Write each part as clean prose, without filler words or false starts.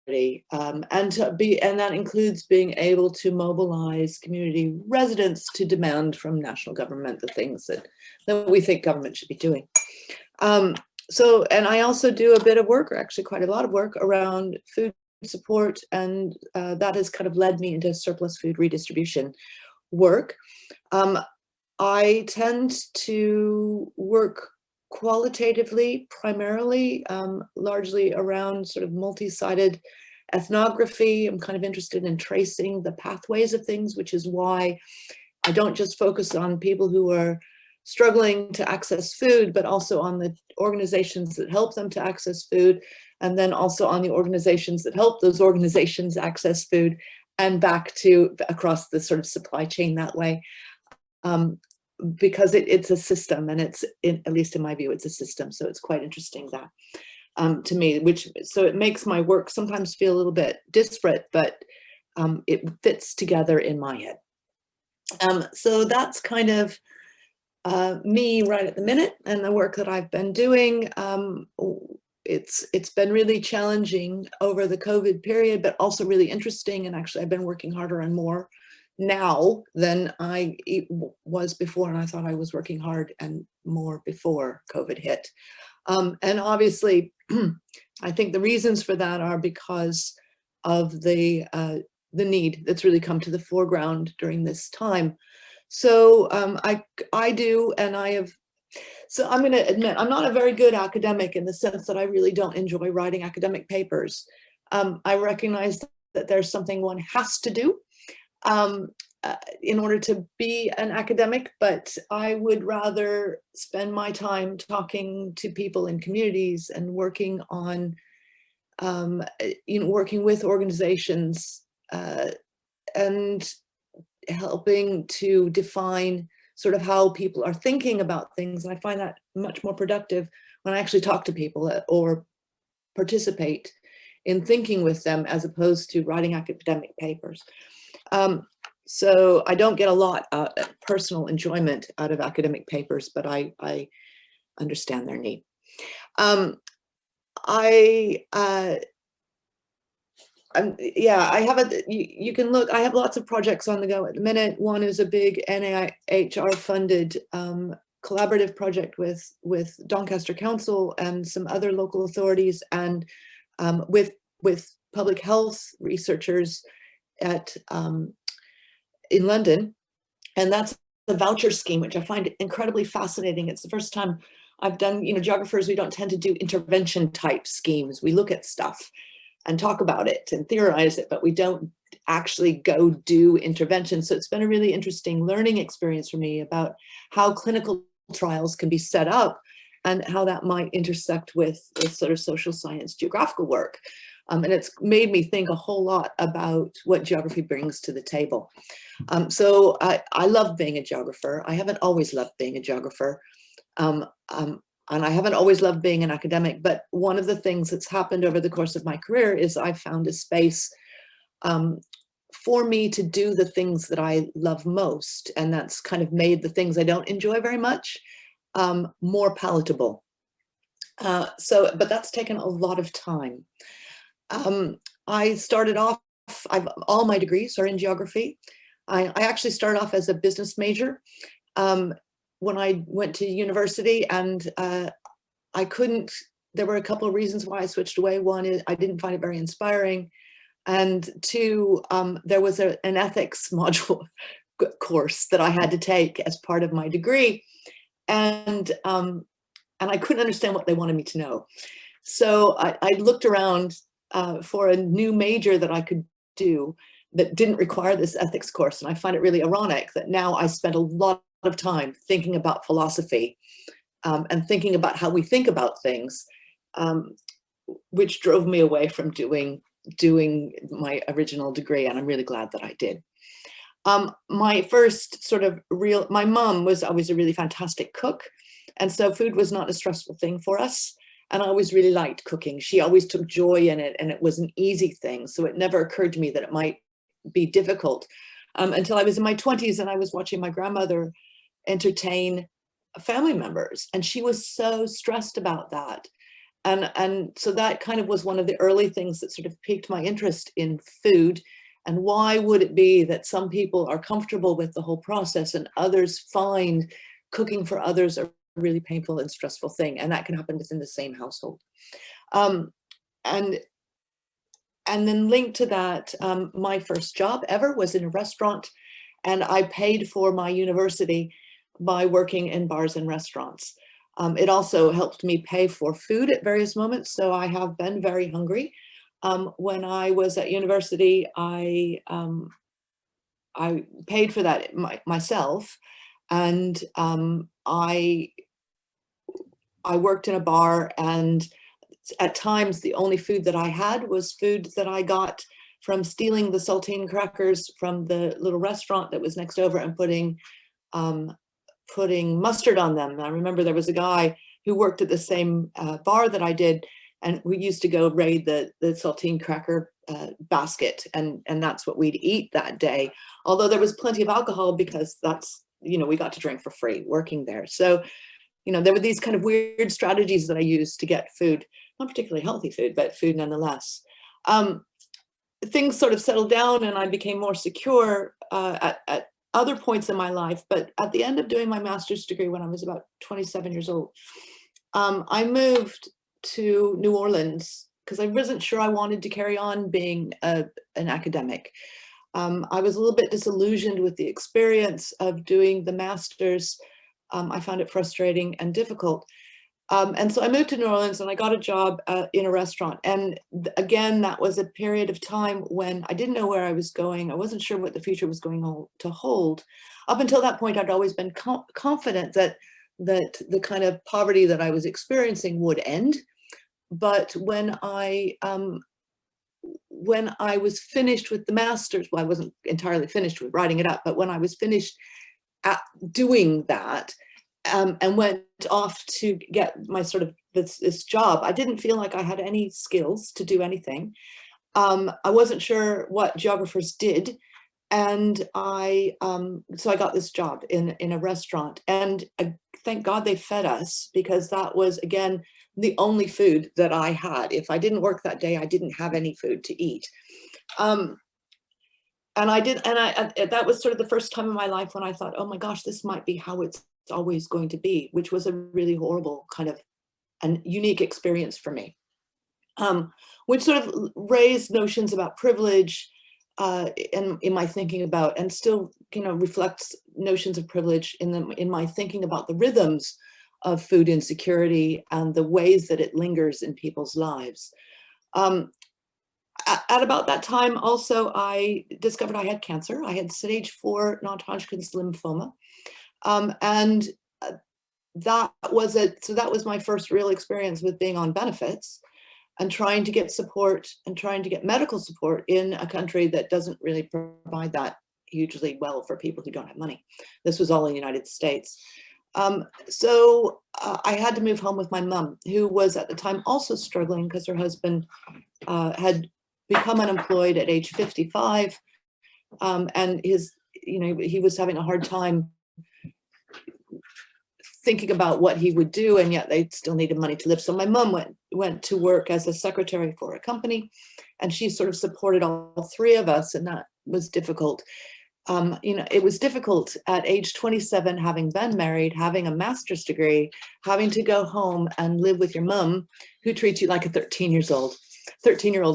and that includes being able to mobilize community residents to demand from national government the things that we think government should be doing. And I also do a bit of work, or actually quite a lot of work, around food support, and that has kind of led me into surplus food redistribution work. I tend to work qualitatively, primarily, largely around sort of multi-sided ethnography. I'm kind of interested in tracing the pathways of things, which is why I don't just focus on people who are struggling to access food, but also on the organizations that help them to access food, and then also on the organizations that help those organizations access food, and back to across the sort of supply chain that way. Because it's a system, and at least in my view, it's a system. So it's quite interesting that to me, so it makes my work sometimes feel a little bit disparate, but it fits together in my head. So that's kind of me right at the minute, and the work that I've been doing. It's been really challenging over the COVID period, but also really interesting. And actually, I've been working harder and more now than I was before, and I thought I was working hard and more before COVID hit. And obviously, I think the reasons for that are because of the need that's really come to the foreground during this time. So I do, and I have. So I'm going to admit I'm not a very good academic, in the sense that I really don't enjoy writing academic papers. I recognize that there's something one has to do in order to be an academic, but I would rather spend my time talking to people in communities and working on, working with organizations and helping to define sort of how people are thinking about things. And I find that much more productive when I actually talk to people or participate in thinking with them, as opposed to writing academic papers. So I don't get a lot of personal enjoyment out of academic papers, but I understand their need. I have you can look, I have lots of projects on the go at the minute. One is a big NIHR funded collaborative project with Doncaster Council and some other local authorities, and with public health researchers in London, and that's the voucher scheme, which I find incredibly fascinating. It's the first time I've done, geographers, we don't tend to do intervention type schemes. We look at stuff and talk about it and theorize it, but we don't actually go do intervention. So it's been a really interesting learning experience for me about how clinical trials can be set up and how that might intersect with sort of social science geographical work. And it's made me think a whole lot about what geography brings to the table. So I love being a geographer. I haven't always loved being a geographer. And I haven't always loved being an academic, but one of the things that's happened over the course of my career is I've found a space for me to do the things that I love most. And that's kind of made the things I don't enjoy very much more palatable. But that's taken a lot of time. I started off, all my degrees are in geography. I actually started off as a business major when I went to university, and I couldn't, there were a couple of reasons why I switched away. One is I didn't find it very inspiring. And two, there was an ethics module course that I had to take as part of my degree. And I couldn't understand what they wanted me to know. So I looked around for a new major that I could do that didn't require this ethics course. And I find it really ironic that now I spend a lot of time thinking about philosophy and thinking about how we think about things, which drove me away from doing my original degree. And I'm really glad that I did. My first sort of my mom was always a really fantastic cook. And so food was not a stressful thing for us. And I always really liked cooking. She always took joy in it, and it was an easy thing. So it never occurred to me that it might be difficult until I was in my 20s and I was watching my grandmother entertain family members. And she was so stressed about that. And so that kind of was one of the early things that sort of piqued my interest in food. And why would it be that some people are comfortable with the whole process and others find cooking for others a really painful and stressful thing? And that can happen within the same household. Um, and then linked to that, my first job ever was in a restaurant, and I paid for my university by working in bars and restaurants. It also helped me pay for food at various moments, so I have been very hungry. When I was at university, I paid for that myself, and I worked in a bar, and at times the only food that I had was food that I got from stealing the saltine crackers from the little restaurant that was next over and putting mustard on them. And I remember there was a guy who worked at the same bar that I did, and we used to go raid the saltine cracker basket, and that's what we'd eat that day. Although there was plenty of alcohol, because that's, we got to drink for free working there. So, there were these kind of weird strategies that I used to get food, not particularly healthy food, but food nonetheless. Things sort of settled down and I became more secure at other points in my life. But at the end of doing my master's degree, when I was about 27 years old, I moved to New Orleans because I wasn't sure I wanted to carry on being an academic. I was a little bit disillusioned with the experience of doing the master's. I found it frustrating and difficult. And so I moved to New Orleans and I got a job in a restaurant. And again, that was a period of time when I didn't know where I was going. I wasn't sure what the future was going to hold. Up until that point, I'd always been confident that the kind of poverty that I was experiencing would end. But when I was finished with the master's, well, I wasn't entirely finished with writing it up, but when I was finished at doing that, and went off to get my sort of this job, I didn't feel like I had any skills to do anything. I wasn't sure what geographers did, and so I got this job in a restaurant, and thank God they fed us, because that was, again, the only food that I had. If I didn't work that day, I didn't have any food to eat. And that was sort of the first time in my life when I thought, oh my gosh, this might be how it's always going to be, which was a really horrible kind of an unique experience for me, which sort of raised notions about privilege in my thinking about, and still reflects notions of privilege in my thinking about the rhythms of food insecurity and the ways that it lingers in people's lives. At about that time also, I discovered I had cancer. I had stage 4 non-Hodgkin's lymphoma. And that was my first real experience with being on benefits and trying to get support and trying to get medical support in a country that doesn't really provide that hugely well for people who don't have money. This was all in the United States. So I had to move home with my mom, who was at the time also struggling because her husband had become unemployed at age 55, and he was having a hard time thinking about what he would do, and yet they still needed money to live. So my mom went to work as a secretary for a company, and she sort of supported all 3 of us, and that was difficult. It was difficult at age 27, having been married, having a master's degree, having to go home and live with your mom, who treats you like a 13-year-old.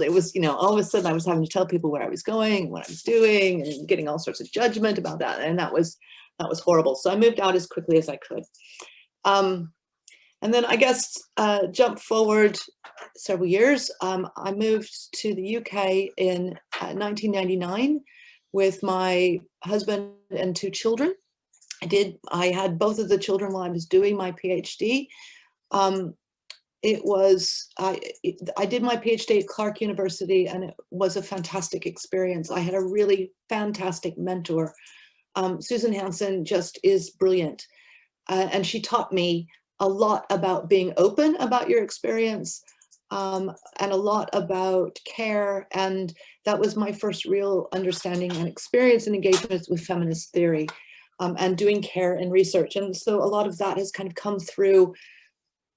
It was, all of a sudden I was having to tell people where I was going, what I was doing, and getting all sorts of judgment about that. And that was horrible. So I moved out as quickly as I could. And then I guess jump forward several years. I moved to the UK in 1999 with my husband and 2 children. I had both of the children while I was doing my PhD. I did my PhD at Clark University, and it was a fantastic experience. I had a really fantastic mentor. Susan Hansen just is brilliant. And she taught me a lot about being open about your experience, and a lot about care. And that was my first real understanding and experience and engagement with feminist theory, and doing care and research. And so a lot of that has kind of come through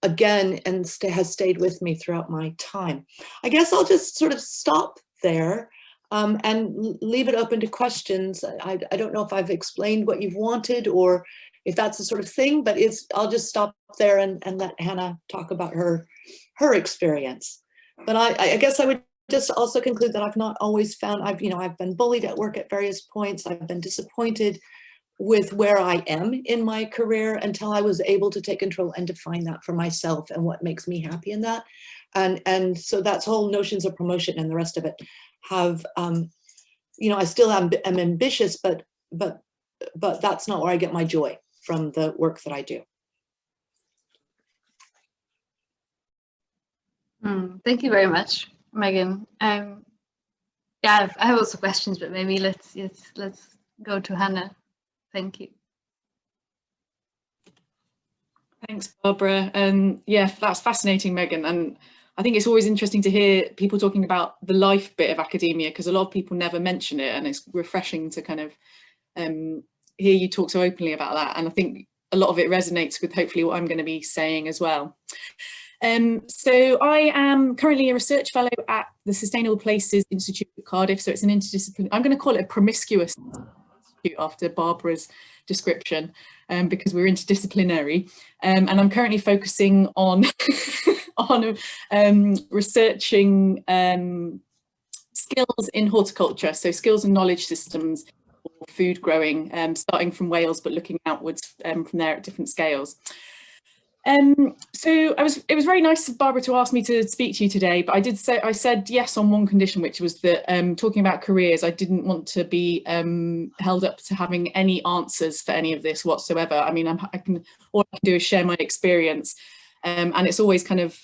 again, and has stayed with me throughout my time. I guess I'll just sort of stop there and leave it open to questions. I don't know if I've explained what you've wanted or if that's the sort of thing, but I'll just stop there and let Hannah talk about her experience. But I guess I would just also conclude that I've not always found, I've been bullied at work at various points. I've been disappointed with where I am in my career until I was able to take control and define that for myself and what makes me happy in that. And so that's whole notions of promotion and the rest of it have, I still am ambitious, but that's not where I get my joy from the work that I do. Thank you very much, Megan. Yeah, I have also questions, but maybe let's go to Hannah. Thank you. Thanks, Barbara. Yeah, that's fascinating, Megan. And I think it's always interesting to hear people talking about the life bit of academia, because a lot of people never mention it, and it's refreshing to kind of hear you talk so openly about that. And I think a lot of it resonates with hopefully what I'm going to be saying as well. So I am currently a research fellow at the Sustainable Places Institute at Cardiff. So it's an interdisciplinary, I'm going to call it a promiscuous institute after Barbara's description, because we're interdisciplinary. And I'm currently focusing on researching skills in horticulture, so skills and knowledge systems for food growing, starting from Wales but looking outwards from there at different scales. So it was very nice of Barbara to ask me to speak to you today, but I said yes on one condition, which was that talking about careers, I didn't want to be held up to having any answers for any of this whatsoever. I mean, all I can do is share my experience, and it's always kind of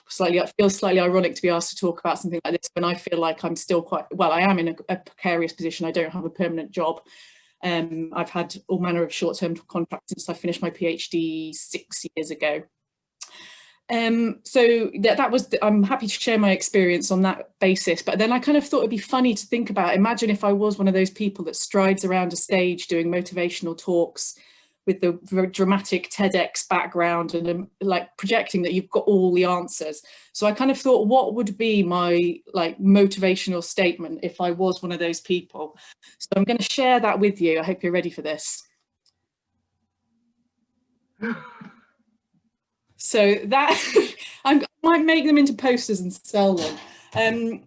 slightly, it feels slightly ironic to be asked to talk about something like this when I feel like I'm still I am in a precarious position. I don't have a permanent job. I've had all manner of short-term contracts since I finished my PhD 6 years ago. So that was, I'm happy to share my experience on that basis, but then I kind of thought it'd be funny to think about, imagine if I was one of those people that strides around a stage doing motivational talks with the very dramatic TEDx background and like projecting that you've got all the answers. So I kind of thought, what would be my like motivational statement if I was one of those people? So I'm going to share that with you. I hope you're ready for this. So that I might make them into posters and sell them.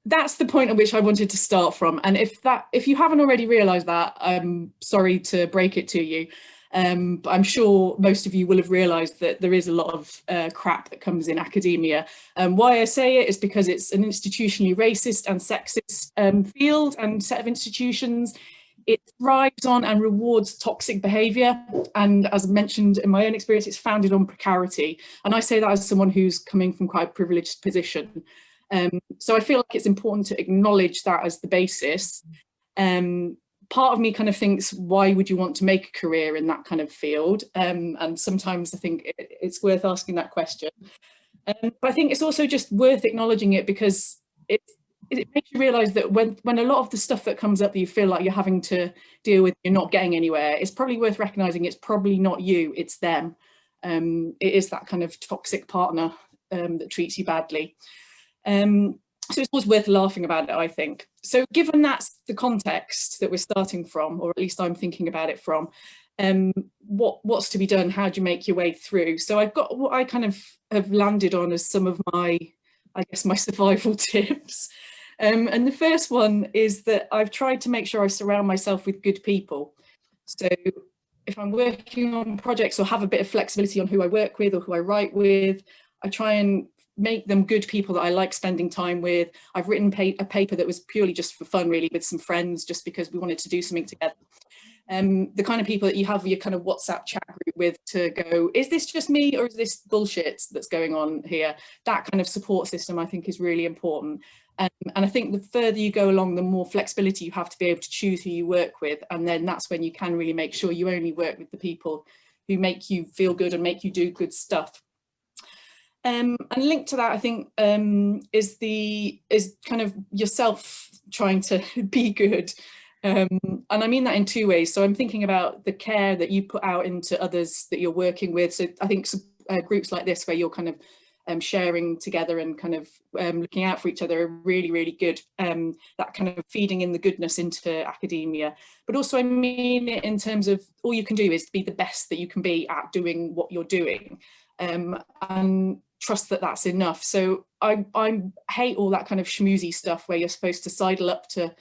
That's the point at which I wanted to start from. And if you haven't already realised that, I'm sorry to break it to you. But I'm sure most of you will have realised that there is a lot of crap that comes in academia. Why I say it is because it's an institutionally racist and sexist field and set of institutions. It thrives on and rewards toxic behaviour, and as mentioned in my own experience, it's founded on precarity. And I say that as someone who's coming from quite a privileged position. So I feel like it's important to acknowledge that as the basis. Part of me kind of thinks, why would you want to make a career in that kind of field? And sometimes I think it's worth asking that question. But I think it's also just worth acknowledging it, because it makes you realise that when a lot of the stuff that comes up that you feel like you're having to deal with, you're not getting anywhere, it's probably worth recognising it's probably not you, it's them. It is that kind of toxic partner that treats you badly. So it's always worth laughing about it, I think. So given that's the context that we're starting from, or at least I'm thinking about it from, what's to be done? How do you make your way through? So I've got what I kind of have landed on as some of my, I guess, my survival tips. And the first one is that I've tried to make sure I surround myself with good people. So if I'm working on projects or have a bit of flexibility on who I work with or who I write with, I try and make them good people that I like spending time with. I've written a paper that was purely just for fun, really, with some friends, just because we wanted to do something together. The kind of people that you have your kind of WhatsApp chat group with to go, is this just me or is this bullshit that's going on here? That kind of support system, I think, is really important. And I think the further you go along, the more flexibility you have to be able to choose who you work with. And then that's when you can really make sure you only work with the people who make you feel good and make you do good stuff. And linked to that, I think, is kind of yourself trying to be good. And I mean that in two ways. So I'm thinking about the care that you put out into others that you're working with. So I think groups like this where you're kind of sharing together and kind of looking out for each other are really, really good. That kind of feeding in the goodness into academia. But also I mean it in terms of all you can do is be the best that you can be at doing what you're doing, and trust that that's enough. So I hate all that kind of schmoozy stuff where you're supposed to sidle up to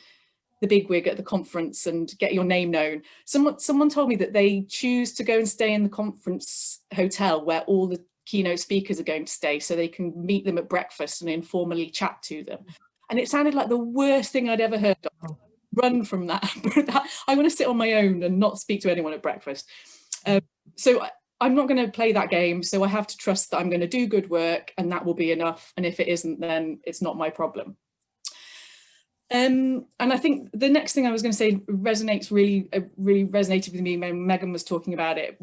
the bigwig at the conference and get your name known. Someone told me that they choose to go and stay in the conference hotel where all the keynote speakers are going to stay so they can meet them at breakfast and informally chat to them. And it sounded like the worst thing I'd ever heard of. Run from that. I want to sit on my own and not speak to anyone at breakfast. So I'm not going to play that game. So I have to trust that I'm going to do good work and that will be enough. And if it isn't, then it's not my problem. And I think the next thing I was going to say resonates really resonated with me when Megan was talking about it,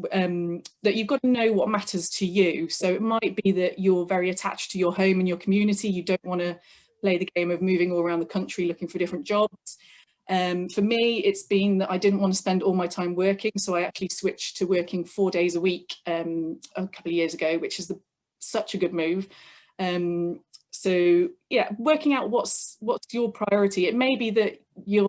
that you've got to know what matters to you. So it might be that you're very attached to your home and your community. You don't want to play the game of moving all around the country looking for different jobs. For me, it's been that I didn't want to spend all my time working. So I actually switched to working 4 days a week a couple of years ago, which is such a good move. So yeah, working out what's your priority. It may be that you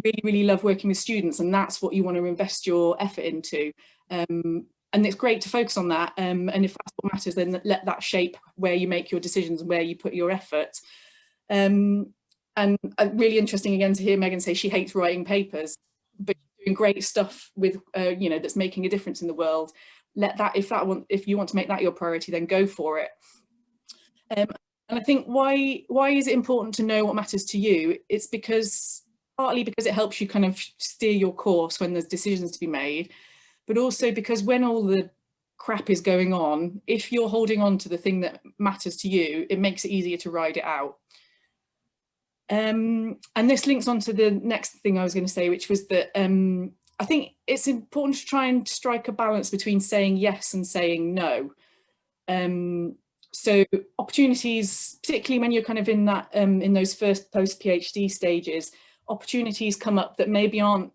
really love working with students and that's what you want to invest your effort into. And it's great to focus on that. And if that's what matters, then let that shape where you make your decisions and where you put your effort. And really interesting again to hear Megan say she hates writing papers, but she's doing great stuff with that's making a difference in the world. Let that, if you want to make that your priority, then go for it. And I think why is it important to know what matters to you? It's partly because it helps you kind of steer your course when there's decisions to be made, but also because when all the crap is going on, if you're holding on to the thing that matters to you, it makes it easier to ride it out. And this links on to the next thing I was going to say, which was that I think it's important to try and strike a balance between saying yes and saying no. So opportunities, particularly when you're kind of in that in those first post-PhD stages, opportunities come up that maybe aren't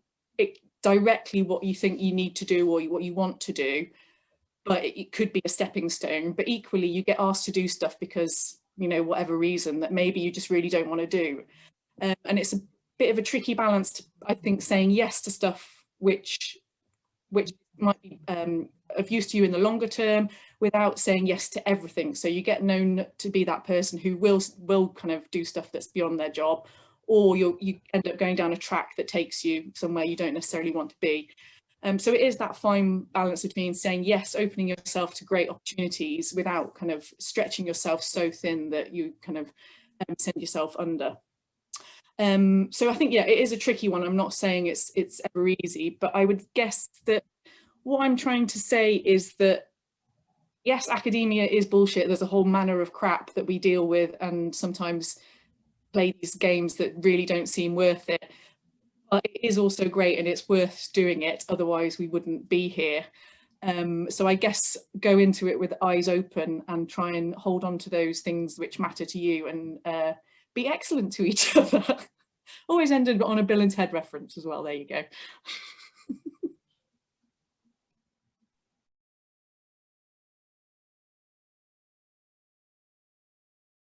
directly what you think you need to do or what you want to do, but it could be a stepping stone. But equally, you get asked to do stuff because, whatever reason that maybe you just really don't want to do. And it's a bit of a tricky balance to, I think, saying yes to stuff which might be of use to you in the longer term without saying yes to everything. So you get known to be that person who will kind of do stuff that's beyond their job, or you end up going down a track that takes you somewhere you don't necessarily want to be. So it is that fine balance between saying yes, opening yourself to great opportunities without kind of stretching yourself so thin that you kind of send yourself under. So I think, yeah, it is a tricky one. I'm not saying it's ever easy, but I would guess that what I'm trying to say is that, yes, academia is bullshit. There's a whole manner of crap that we deal with and sometimes play these games that really don't seem worth it. But it is also great and it's worth doing it. Otherwise, we wouldn't be here. So I guess go into it with eyes open and try and hold on to those things which matter to you and be excellent to each other. Always ended on a Bill and Ted reference as well. There you go.